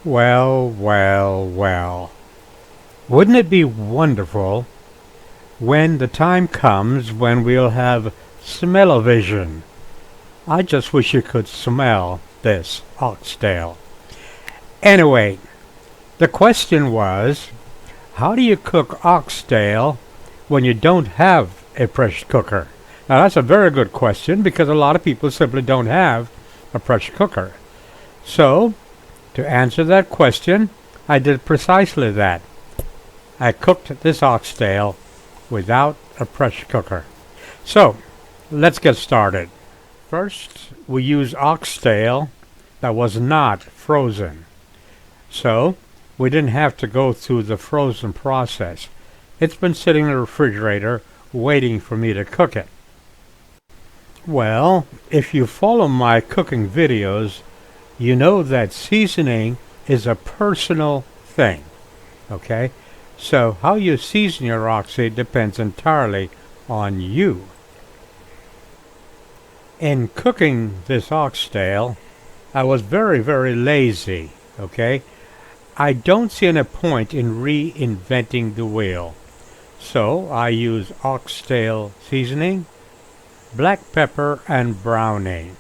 Well, well, well. Wouldn't it be wonderful when the time comes when we'll have smell-o-vision? I just wish you could smell this oxtail. Anyway, the question was, how do you cook oxtail when you don't have a pressure cooker? Now that's a very good question because a lot of people simply don't have a pressure cooker. So, to answer that question, I did precisely that. I cooked this oxtail without a pressure cooker. So, let's get started. First, we use oxtail that was not frozen. So, we didn't have to go through the frozen process. It's been sitting in the refrigerator waiting for me to cook it. Well, if you follow my cooking videos, you know that seasoning is a personal thing, okay? So how you season your oxtail depends entirely on you. In cooking this oxtail, I was very, very lazy, okay? I don't see any point in reinventing the wheel. So I use oxtail seasoning, black pepper, and browning.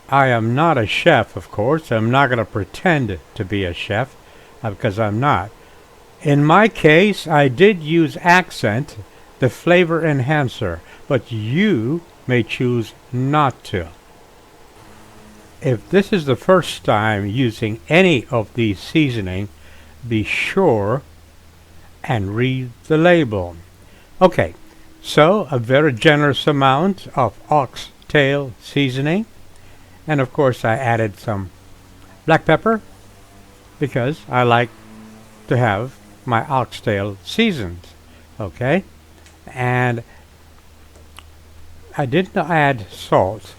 I am not a chef, of course. I'm not going to pretend to be a chef because I'm not. In my case, I did use accent, the flavor enhancer, but you may choose not to. If this is the first time using any of these seasoning, be sure and read the label. Okay, so a very generous amount of oxtail seasoning. And of course I added some black pepper because I like to have my oxtail seasoned. Okay? And I didn't add salt.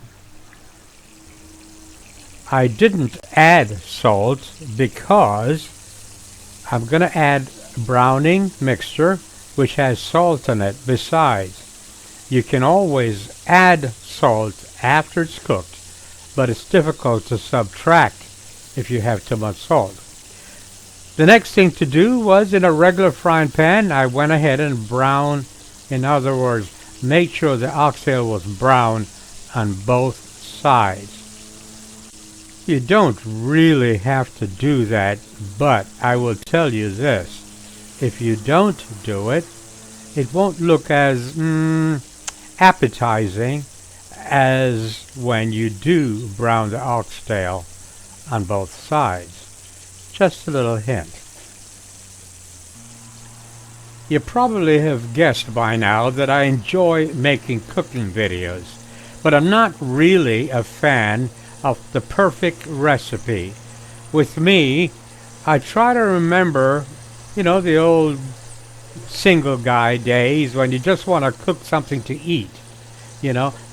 I didn't add salt because I'm going to add browning mixture which has salt in it besides. You can always add salt after it's cooked, but it's difficult to subtract if you have too much salt. The next thing to do was, in a regular frying pan, I went ahead and browned, in other words, make sure the oxtail was brown on both sides. You don't really have to do that, but I will tell you this. If you don't do it, it won't look as appetizing as when you do brown the oxtail on both sides. Just a little hint. You probably have guessed by now that I enjoy making cooking videos, but I'm not really a fan of the perfect recipe. With me, I try to remember, the old single guy days when you just want to cook something to eat.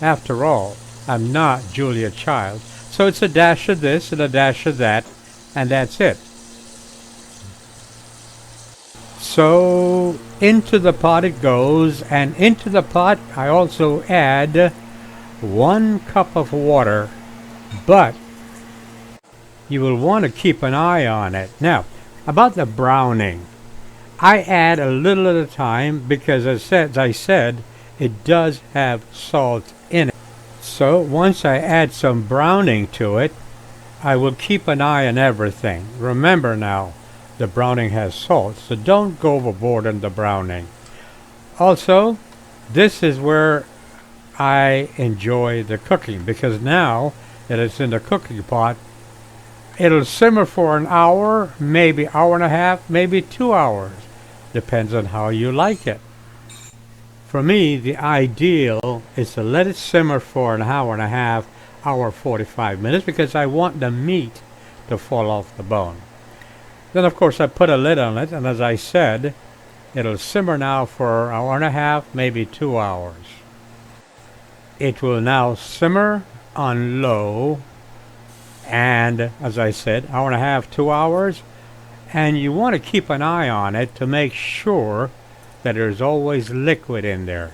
After all, I'm not Julia Child. So it's a dash of this and a dash of that, and that's it. So into the pot it goes, and into the pot I also add 1 cup of water, but you will want to keep an eye on it. Now, about the browning, I add a little at a time because as I said, it does have salt in it. So once I add some browning to it, I will keep an eye on everything. Remember now, the browning has salt, so don't go overboard in the browning. Also, this is where I enjoy the cooking, because now that it's in the cooking pot, it'll simmer for an hour, maybe hour and a half, maybe 2 hours. Depends on how you like it. For me, the ideal is to let it simmer for an hour and a half, hour 45 minutes, because I want the meat to fall off the bone. Then, of course, I put a lid on it, and as I said, it'll simmer now for an hour and a half, maybe 2 hours. It will now simmer on low, and as I said, hour and a half, 2 hours, and you want to keep an eye on it to make sure that there's always liquid in there.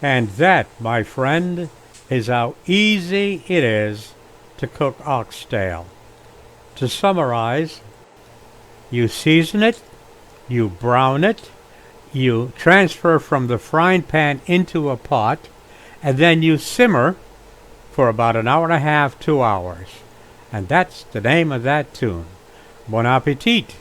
And that, my friend, is how easy it is to cook oxtail. To summarize, you season it, you brown it, you transfer from the frying pan into a pot, and then you simmer for about an hour and a half, 2 hours. And that's the name of that tune. Bon appetit!